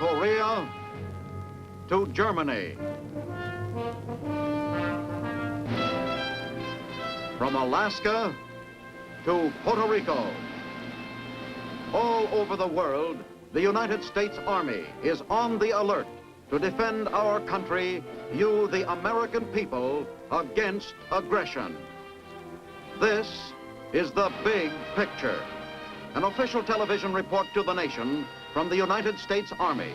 Korea to Germany. From Alaska to Puerto Rico. All over the world, the United States Army is on the alert to defend our country, you, the American people, against aggression. This is the big picture. An official television report to the nation from the United States Army.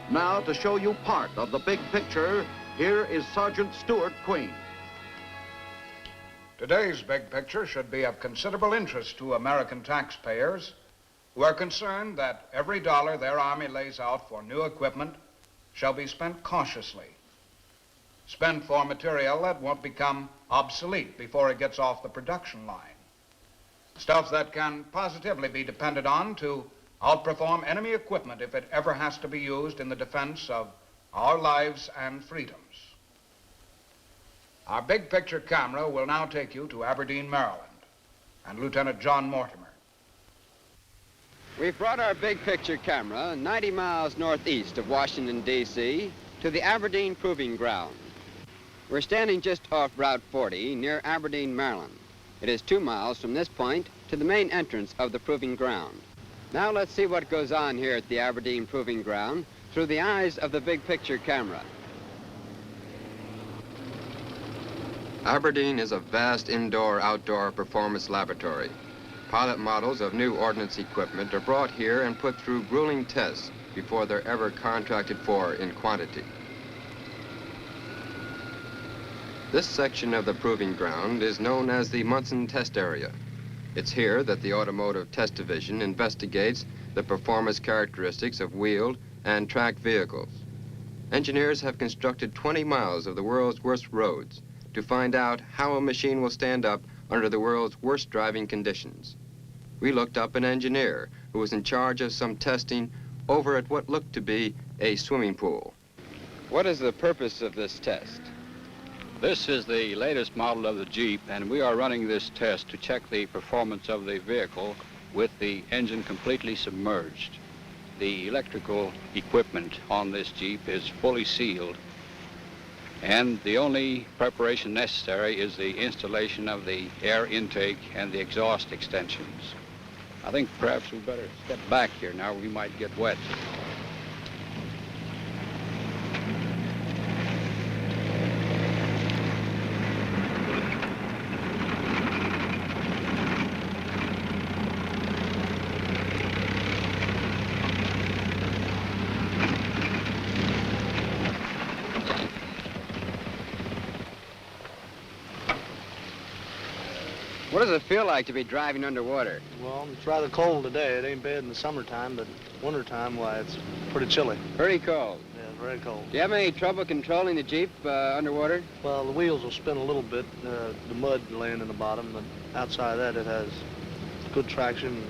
Now, to show you part of the big picture, here is Sergeant Stuart Queen. Today's big picture should be of considerable interest to American taxpayers who are concerned that every dollar their Army lays out for new equipment shall be spent cautiously. Spent for material that won't become obsolete before it gets off the production line. Stuff that can positively be depended on to outperform enemy equipment if it ever has to be used in the defense of our lives and freedoms. Our big picture camera will now take you to Aberdeen, Maryland, and Lieutenant John Mortimer. We've brought our big picture camera 90 miles northeast of Washington, D.C. to the Aberdeen Proving Ground. We're standing just off Route 40 near Aberdeen, Maryland. It is 2 miles from this point to the main entrance of the Proving Ground. Now let's see what goes on here at the Aberdeen Proving Ground through the eyes of the big picture camera. Aberdeen is a vast indoor-outdoor performance laboratory. Pilot models of new ordnance equipment are brought here and put through grueling tests before they're ever contracted for in quantity. This section of the Proving Ground is known as the Munson Test Area. It's here that the Automotive Test Division investigates the performance characteristics of wheeled and tracked vehicles. Engineers have constructed 20 miles of the world's worst roads to find out how a machine will stand up under the world's worst driving conditions. We looked up an engineer who was in charge of some testing over at what looked to be a swimming pool. What is the purpose of this test? This is the latest model of the Jeep, and we are running this test to check the performance of the vehicle with the engine completely submerged. The electrical equipment on this Jeep is fully sealed, and the only preparation necessary is the installation of the air intake and the exhaust extensions. I think perhaps we better step back here now. We might get wet. What does it feel like to be driving underwater? Well, it's rather cold today. It ain't bad in the summertime, but wintertime, why, it's pretty chilly. Pretty cold. Yeah, very cold. Do you have any trouble controlling the Jeep underwater? Well, the wheels will spin a little bit, the mud laying in the bottom, but outside of that, it has good traction,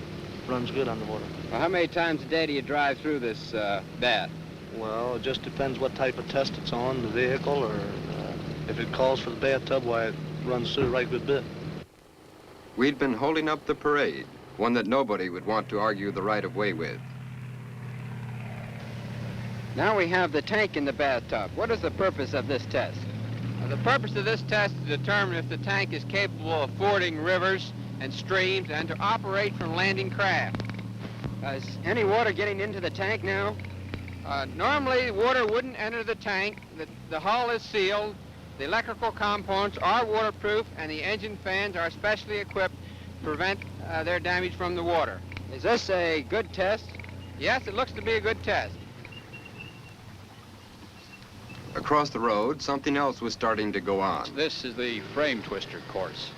runs good underwater. Well, how many times a day do you drive through this bath? Well, it just depends what type of test it's on, the vehicle, or if it calls for the bathtub, why, it runs through a right good bit. We'd been holding up the parade, one that nobody would want to argue the right of way with. Now we have the tank in the bathtub. What is the purpose of this test? The purpose of this test is to determine if the tank is capable of fording rivers and streams and to operate from landing craft. Is any water getting into the tank now? Normally, water wouldn't enter the tank. The hull is sealed. The electrical components are waterproof, and the engine fans are specially equipped to prevent their damage from the water. Is this a good test? Yes, it looks to be a good test. Across the road, something else was starting to go on. This is the frame twister course.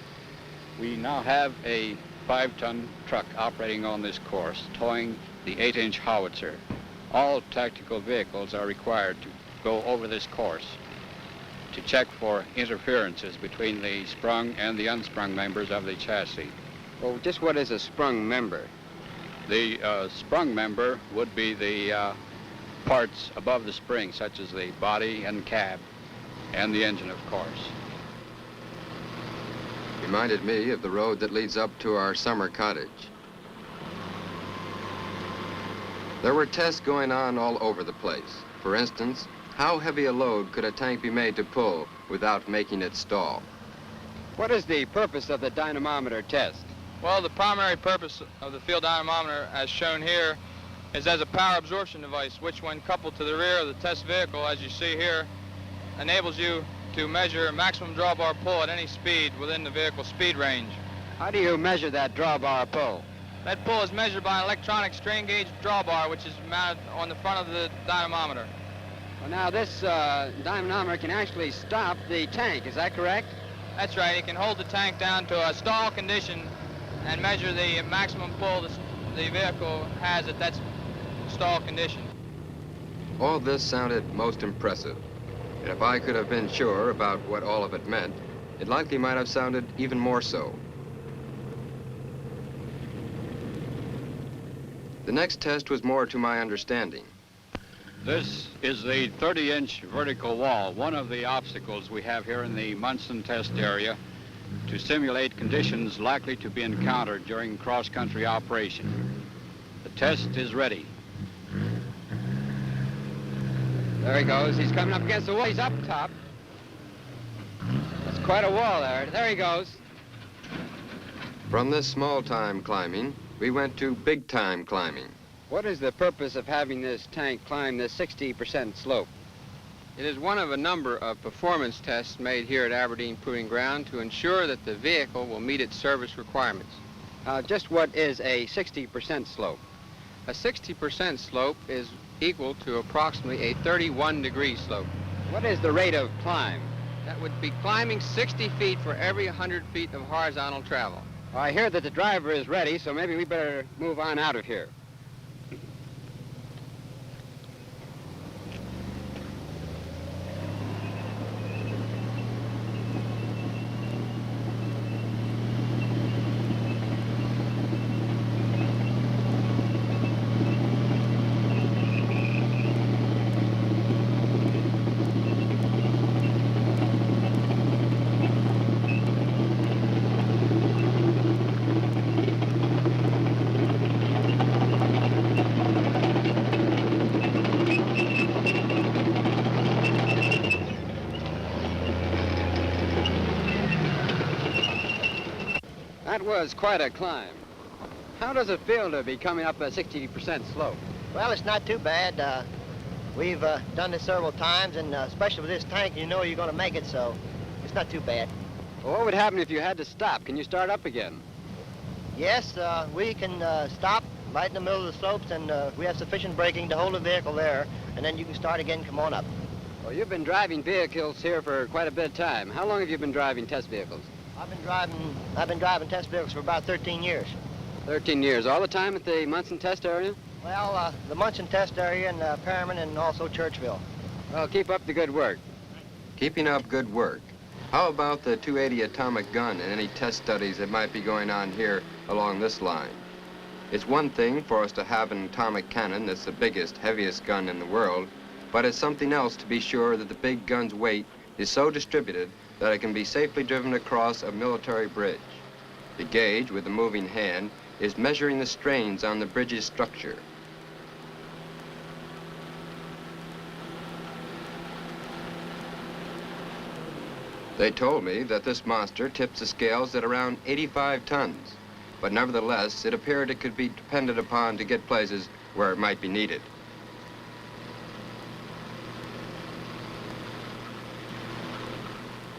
We now have a 5-ton truck operating on this course, towing the 8-inch howitzer. All tactical vehicles are required to go over this course to check for interferences between the sprung and the unsprung members of the chassis. Well, just what is a sprung member? The sprung member would be the parts above the spring, such as the body and cab, and the engine, of course. Reminded me of the road that leads up to our summer cottage. There were tests going on all over the place. For instance, how heavy a load could a tank be made to pull without making it stall? What is the purpose of the dynamometer test? Well, the primary purpose of the field dynamometer, as shown here, is as a power absorption device, which when coupled to the rear of the test vehicle, as you see here, enables you to measure maximum drawbar pull at any speed within the vehicle's speed range. How do you measure that drawbar pull? That pull is measured by an electronic strain gauge drawbar, which is mounted on the front of the dynamometer. Well, now this dynamometer can actually stop the tank, is that correct? That's right. It can hold the tank down to a stall condition and measure the maximum pull the vehicle has at that stall condition. All this sounded most impressive. And if I could have been sure about what all of it meant, it likely might have sounded even more so. The next test was more to my understanding. This is the 30-inch vertical wall, one of the obstacles we have here in the Munson test area to simulate conditions likely to be encountered during cross-country operation. The test is ready. There he goes. He's coming up against the wall. He's up top. That's quite a wall there. There he goes. From this small-time climbing, we went to big-time climbing. What is the purpose of having this tank climb this 60% slope? It is one of a number of performance tests made here at Aberdeen Proving Ground to ensure that the vehicle will meet its service requirements. Just what is a 60% slope? A 60% slope is equal to approximately a 31-degree slope. What is the rate of climb? That would be climbing 60 feet for every 100 feet of horizontal travel. Well, I hear that the driver is ready, so maybe we better move on out of here. That was quite a climb. How does it feel to be coming up a 60% slope? Well, it's not too bad. We've done this several times, and especially with this tank, you know you're going to make it, so it's not too bad. Well, what would happen if you had to stop? Can you start up again? Yes, we can stop right in the middle of the slopes, and we have sufficient braking to hold the vehicle there, and then you can start again, come on up. Well, you've been driving vehicles here for quite a bit of time. How long have you been driving test vehicles? I've been driving test vehicles for about 13 years. 13 years. All the time at the Munson test area? Well, the Munson test area and Perriman and also Churchville. Well, keep up the good work. Keeping up good work. How about the 280 atomic gun and any test studies that might be going on here along this line? It's one thing for us to have an atomic cannon that's the biggest, heaviest gun in the world, but it's something else to be sure that the big gun's weight is so distributed that it can be safely driven across a military bridge. The gauge with the moving hand is measuring the strains on the bridge's structure. They told me that this monster tips the scales at around 85 tons, but nevertheless, it appeared it could be depended upon to get places where it might be needed.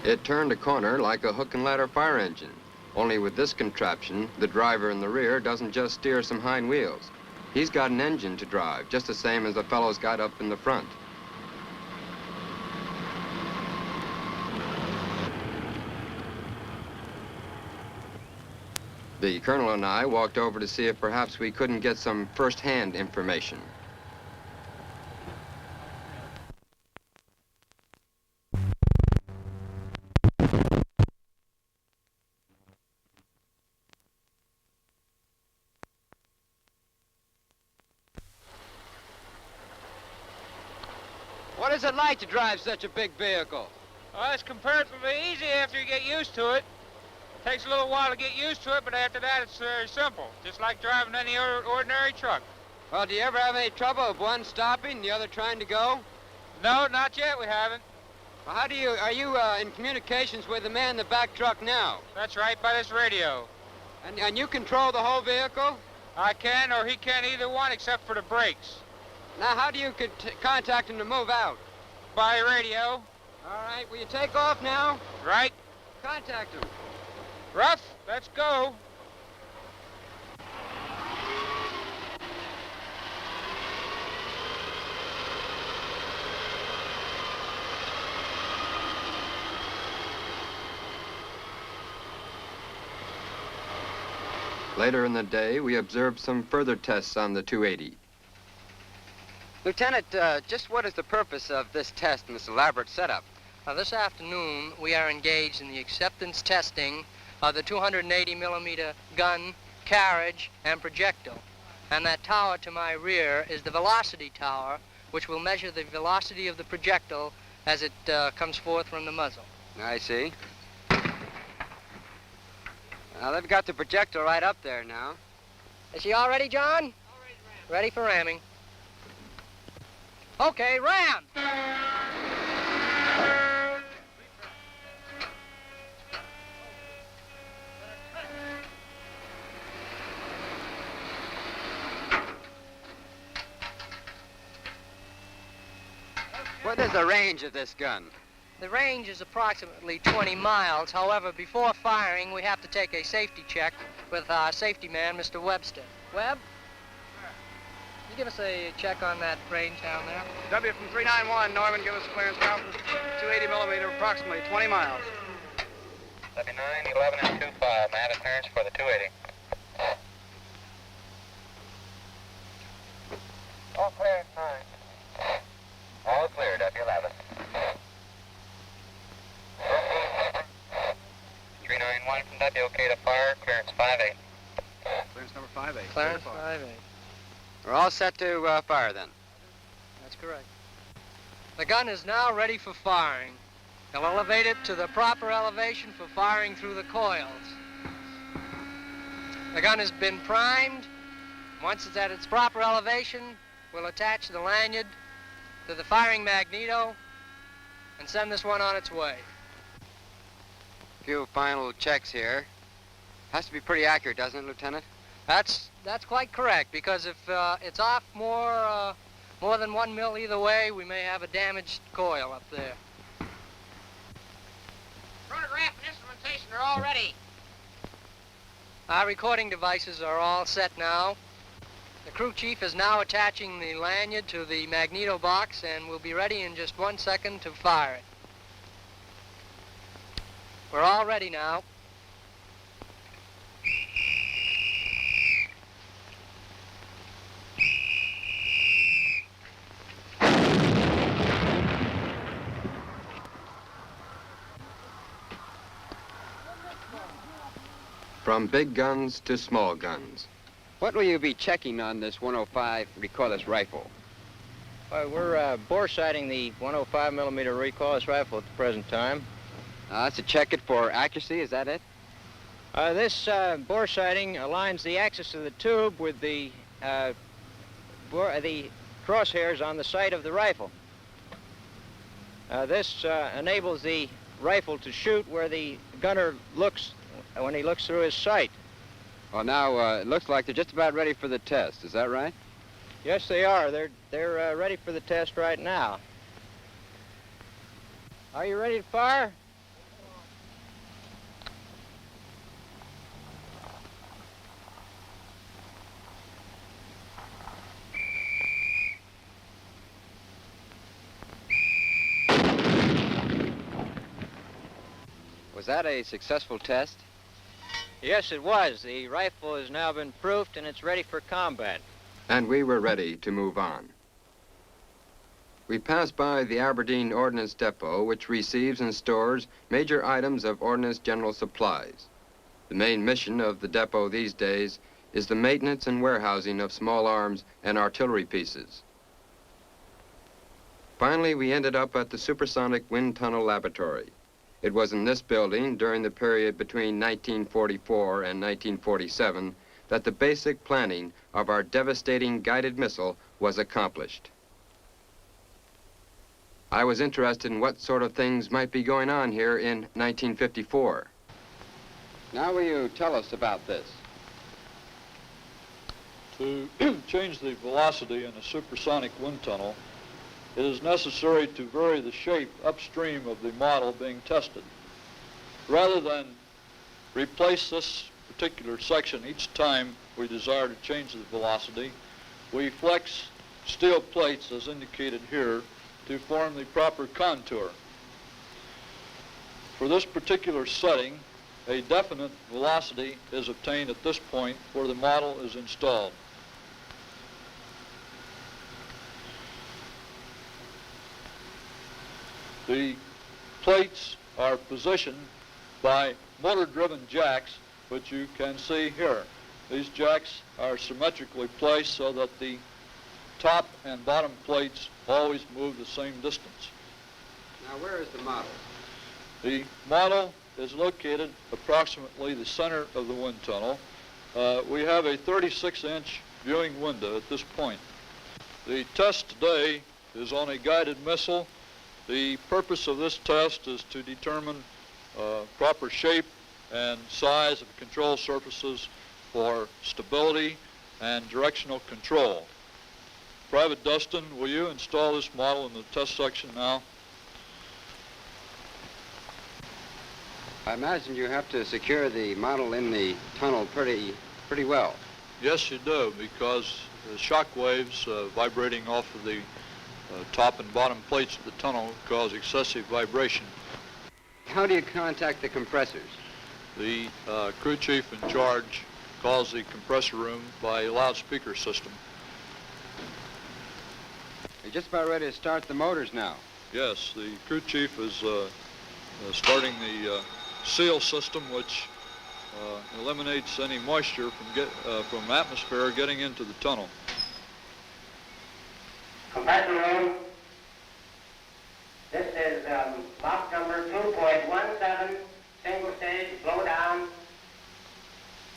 It turned a corner like a hook and ladder fire engine. Only with this contraption, the driver in the rear doesn't just steer some hind wheels. He's got an engine to drive, just the same as the fellow's got up in the front. The colonel and I walked over to see if perhaps we couldn't get some first-hand information. What is it like to drive such a big vehicle? Well, it's comparatively easy after you get used to it. Takes a little while to get used to it, but after that it's very simple, just like driving any ordinary truck. Well, do you ever have any trouble with one stopping and the other trying to go? No, not yet, we haven't. Well, are you in communications with the man in the back truck now? That's right, by this radio. And you control the whole vehicle? I can, or he can, either one, except for the brakes. Now, how do you contact him to move out? By radio. All right, will you take off now? Right. Contact him. Ruff, let's go. Later in the day, we observed some further tests on the 280. Lieutenant, just what is the purpose of this test and this elaborate setup? This afternoon, we are engaged in the acceptance testing of the 280 millimeter gun, carriage, and projectile. And that tower to my rear is the velocity tower, which will measure the velocity of the projectile as it comes forth from the muzzle. I see. Now, they've got the projectile right up there now. Is she all ready, John? Ready for ramming. Okay, ram! What is the range of this gun? The range is approximately 20 miles. However, before firing, we have to take a safety check with our safety man, Mr. Webster. Webb? Can you give us a check on that range down there? W from 391, Norman, give us clearance now for 280 millimeter, approximately 20 miles. W9, 11 and 25, I have a clearance for the 280. All clear, 9. All clear, W11. 391 from W, okay to fire, clearance 58. Clearance number 58. Clarence 5-8. We're all set to fire then. That's correct. The gun is now ready for firing. They'll elevate it to the proper elevation for firing through the coils. The gun has been primed. Once it's at its proper elevation, we'll attach the lanyard to the firing magneto and send this one on its way. A few final checks here. Has to be pretty accurate, doesn't it, Lieutenant? That's quite correct, because if it's off more than 1 mil either way, we may have a damaged coil up there. Chronograph and instrumentation are all ready. Our recording devices are all set now. The crew chief is now attaching the lanyard to the magneto box, and we'll be ready in just 1 second to fire it. We're all ready now. From big guns to small guns. What will you be checking on this 105 recoilless rifle? We're bore sighting the 105 millimeter recoilless rifle at the present time. That's to check it for accuracy, is that it? This bore sighting aligns the axis of the tube with the crosshairs on the sight of the rifle. This enables the rifle to shoot where the gunner looks when he looks through his sight. Well, now, it looks like they're just about ready for the test. Is that right? Yes, they are. They're ready for the test right now. Are you ready to fire? Was that a successful test? Yes, it was. The rifle has now been proofed and it's ready for combat. And we were ready to move on. We passed by the Aberdeen Ordnance Depot, which receives and stores major items of Ordnance General supplies. The main mission of the depot these days is the maintenance and warehousing of small arms and artillery pieces. Finally, we ended up at the Supersonic Wind Tunnel Laboratory. It was in this building during the period between 1944 and 1947 that the basic planning of our devastating guided missile was accomplished. I was interested in what sort of things might be going on here in 1954. Now will you tell us about this? To change the velocity in a supersonic wind tunnel, it is necessary to vary the shape upstream of the model being tested. Rather than replace this particular section each time we desire to change the velocity, we flex steel plates as indicated here to form the proper contour. For this particular setting, a definite velocity is obtained at this point where the model is installed. The plates are positioned by motor-driven jacks, which you can see here. These jacks are symmetrically placed so that the top and bottom plates always move the same distance. Now, where is the model? The model is located approximately the center of the wind tunnel. We have a 36-inch viewing window at this point. The test today is on a guided missile. The purpose of this test is to determine proper shape and size of control surfaces for stability and directional control. Private Dustin, will you install this model in the test section now? I imagine you have to secure the model in the tunnel pretty well. Yes, you do, because the shock waves vibrating off of the top and bottom plates of the tunnel cause excessive vibration. How do you contact the compressors? The crew chief in charge calls the compressor room by loudspeaker system. You're just about ready to start the motors now. Yes, the crew chief is starting the seal system, which eliminates any moisture from atmosphere getting into the tunnel. Compressor room. This is box number 2.17, single stage, blow down.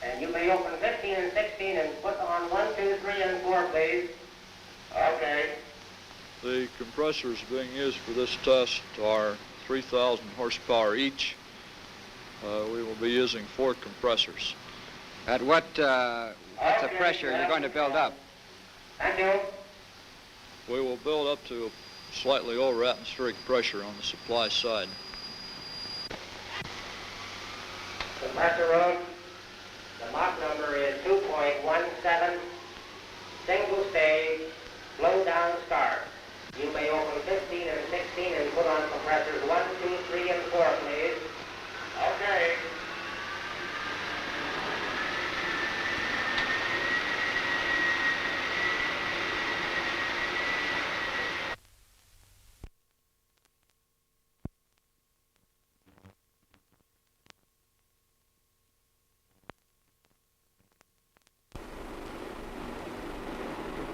And you may open 15 and 16 and put on 1, 2, 3, and 4, please. Okay. The compressors being used for this test are 3,000 horsepower each. We will be using 4 compressors. At what's the pressure you're going to build up? Thank you. We will build up to slightly over atmospheric pressure on the supply side. Compressor room. The Mach number is 2.17, single stage, blow down start. You may open 15 and 16 and put on compressors 1, 2, 3, and 4, please. Okay.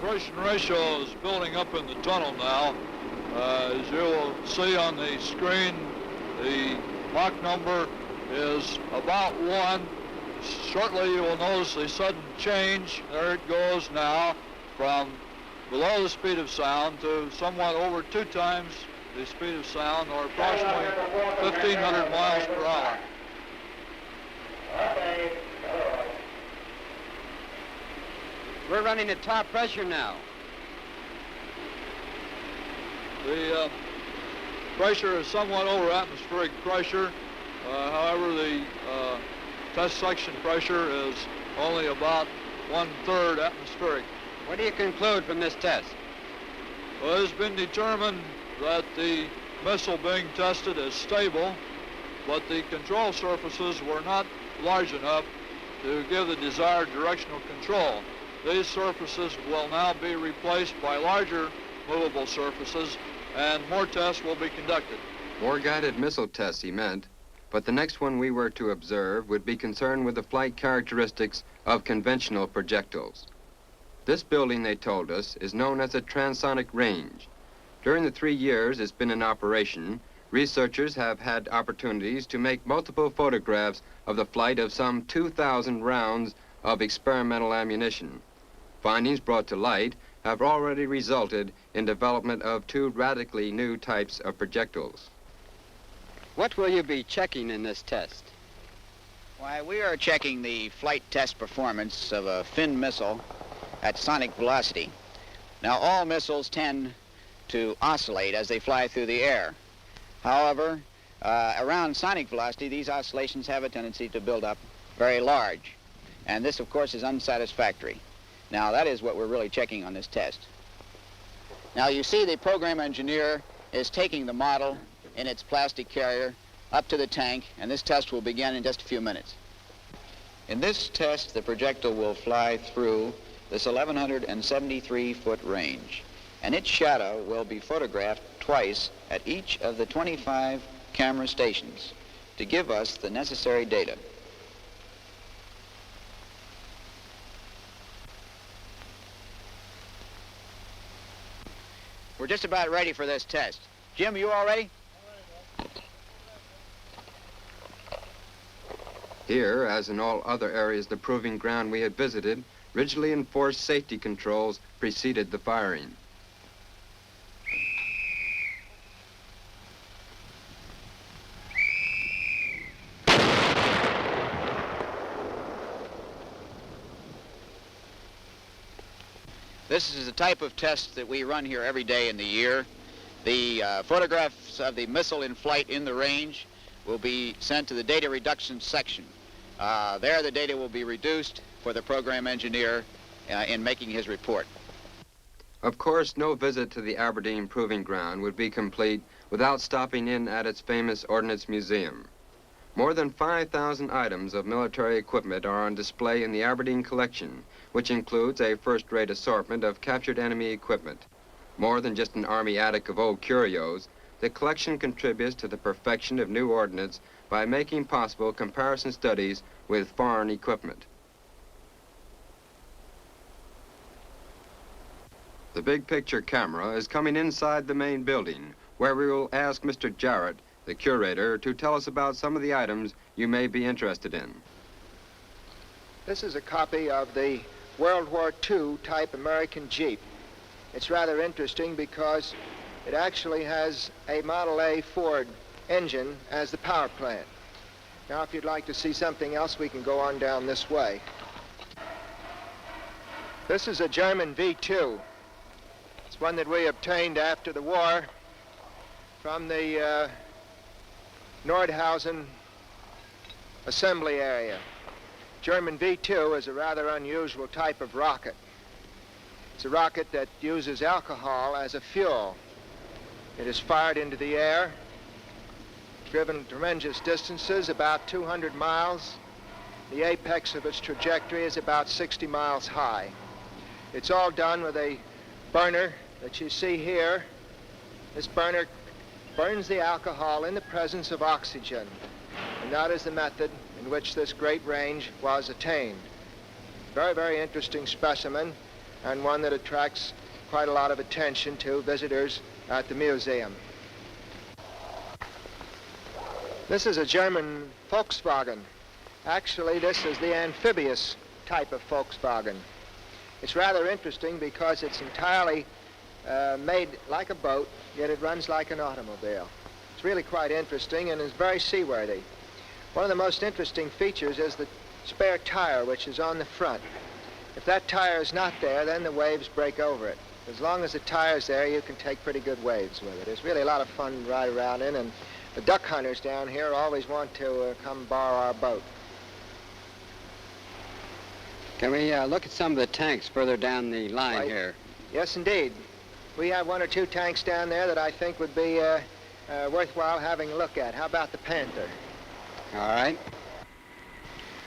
Compression ratio is building up in the tunnel now. As you will see on the screen, the Mach number is about 1. Shortly you will notice a sudden change. There it goes now from below the speed of sound to somewhat over 2 times the speed of sound, or approximately 1,500 miles per hour. Okay. We're running at top pressure now. The pressure is somewhat over atmospheric pressure. However, the test section pressure is only about 1/3 atmospheric. What do you conclude from this test? Well, it has been determined that the missile being tested is stable, but the control surfaces were not large enough to give the desired directional control. These surfaces will now be replaced by larger movable surfaces, and more tests will be conducted. More guided missile tests, he meant, but the next one we were to observe would be concerned with the flight characteristics of conventional projectiles. This building, they told us, is known as a transonic range. During the 3 years it's been in operation, researchers have had opportunities to make multiple photographs of the flight of some 2,000 rounds of experimental ammunition. Findings brought to light have already resulted in development of 2 radically new types of projectiles. What will you be checking in this test? Why, we are checking the flight test performance of a Finn missile at sonic velocity. Now, all missiles tend to oscillate as they fly through the air. However, around sonic velocity, these oscillations have a tendency to build up very large. And this, of course, is unsatisfactory. Now, that is what we're really checking on this test. Now, you see the program engineer is taking the model in its plastic carrier up to the tank, and this test will begin in just a few minutes. In this test, the projectile will fly through this 1,173-foot range, and its shadow will be photographed twice at each of the 25 camera stations to give us the necessary data. We're just about ready for this test. Jim, you all ready? Here, as in all other areas of the proving ground we had visited, rigidly enforced safety controls preceded the firing. This is the type of test that we run here every day in the year. The photographs of the missile in flight in the range will be sent to the data reduction section. There the data will be reduced for the program engineer in making his report. Of course, no visit to the Aberdeen Proving Ground would be complete without stopping in at its famous Ordnance Museum. More than 5,000 items of military equipment are on display in the Aberdeen collection, which includes a first-rate assortment of captured enemy equipment. More than just an army attic of old curios, the collection contributes to the perfection of new ordnance by making possible comparison studies with foreign equipment. The big picture camera is coming inside the main building, where we will ask Mr. Jarrett, the curator, to tell us about some of the items you may be interested in. This is a copy of the World War II type American Jeep. It's rather interesting because it actually has a Model A Ford engine as the power plant. Now, if you'd like to see something else, we can go on down this way. This is a German V2. It's one that we obtained after the war from the Nordhausen assembly area. German V2 is a rather unusual type of rocket. It's a rocket that uses alcohol as a fuel. It is fired into the air, driven tremendous distances, about 200 miles. The apex of its trajectory is about 60 miles high. It's all done with a burner that you see here. This burner burns the alcohol in the presence of oxygen, and that is the method in which this great range was attained. Very, very interesting specimen, and one that attracts quite a lot of attention to visitors at the museum. This is a German Volkswagen. Actually, this is the amphibious type of Volkswagen. It's rather interesting because it's entirely made like a boat, yet it runs like an automobile. It's really quite interesting and is very seaworthy. One of the most interesting features is the spare tire, which is on the front. If that tire is not there, then the waves break over it. As long as the tire's there, you can take pretty good waves with it. It's really a lot of fun to ride around in, and the duck hunters down here always want to come borrow our boat. Can we look at some of the tanks further down the line here? Yes, indeed. We have one or two tanks down there that I think would be worthwhile having a look at. How about the Panther? All right.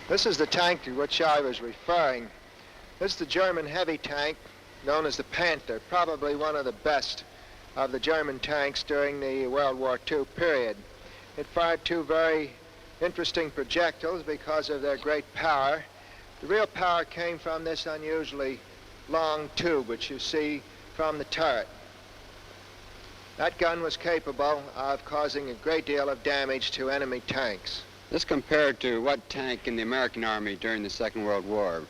This is the tank to which I was referring. This is the German heavy tank known as the Panther, probably one of the best of the German tanks during the World War II period. It fired two very interesting projectiles because of their great power. The real power came from this unusually long tube, which you see from the turret. That gun was capable of causing a great deal of damage to enemy tanks. This compared to what tank in the American Army during the Second World War?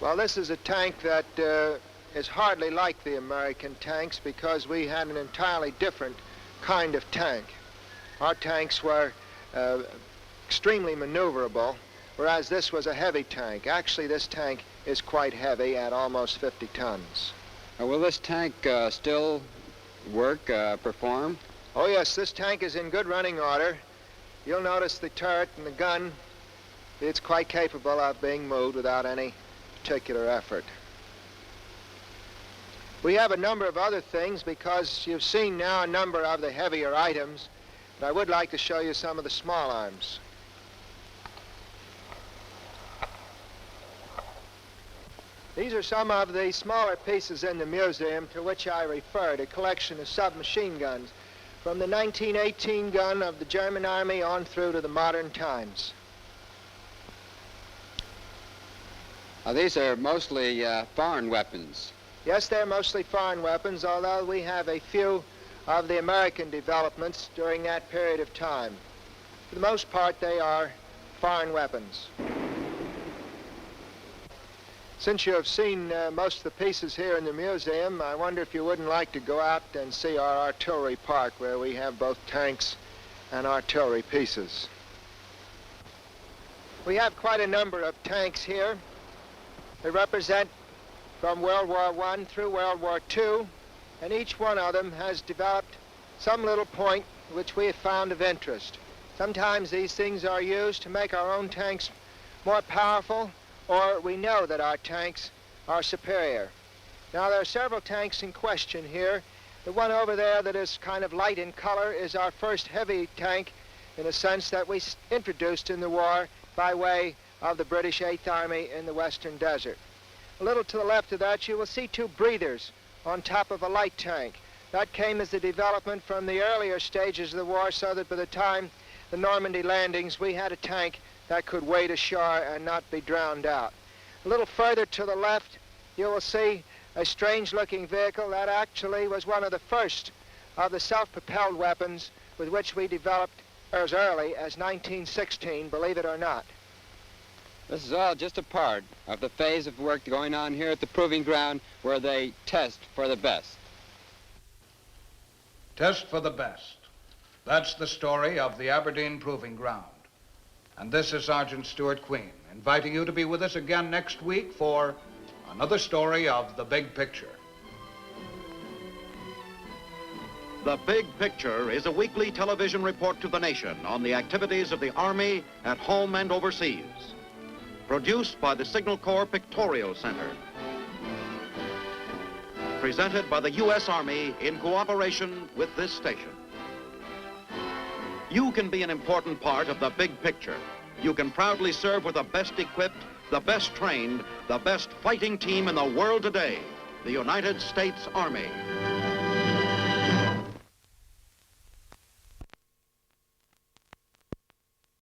Well, this is a tank that is hardly like the American tanks because we had an entirely different kind of tank. Our tanks were extremely maneuverable, whereas this was a heavy tank. Actually, this tank is quite heavy at almost 50 tons. Will this tank still work, perform? Oh, yes, this tank is in good running order. You'll notice the turret and the gun. It's quite capable of being moved without any particular effort. We have a number of other things because you've seen now a number of the heavier items, but I would like to show you some of the small arms. These are some of the smaller pieces in the museum to which I referred, a collection of submachine guns from the 1918 gun of the German Army on through to the modern times. These are mostly foreign weapons. Yes, they're mostly foreign weapons, although we have a few of the American developments during that period of time. For the most part, they are foreign weapons. Since you have seen most of the pieces here in the museum, I wonder if you wouldn't like to go out and see our artillery park where we have both tanks and artillery pieces. We have quite a number of tanks here. They represent from World War I through World War II, and each one of them has developed some little point which we have found of interest. Sometimes these things are used to make our own tanks more powerful, or we know that our tanks are superior. Now, there are several tanks in question here. The one over there that is kind of light in color is our first heavy tank in a sense that we introduced in the war by way of the British 8th Army in the Western Desert. A little to the left of that, you will see two breathers on top of a light tank. That came as a development from the earlier stages of the war, so that by the time the Normandy landings, we had a tank that could wade ashore and not be drowned out. A little further to the left, you will see a strange-looking vehicle that actually was one of the first of the self-propelled weapons with which we developed as early as 1916, believe it or not. This is all just a part of the phase of work going on here at the proving ground where they test for the best. Test for the best. That's the story of the Aberdeen Proving Ground. And this is Sergeant Stuart Queen, inviting you to be with us again next week for another story of the big picture. The Big Picture is a weekly television report to the nation on the activities of the Army at home and overseas. Produced by the Signal Corps Pictorial Center. Presented by the U.S. Army in cooperation with this station. You can be an important part of the big picture. You can proudly serve with the best equipped, the best trained, the best fighting team in the world today, the United States Army.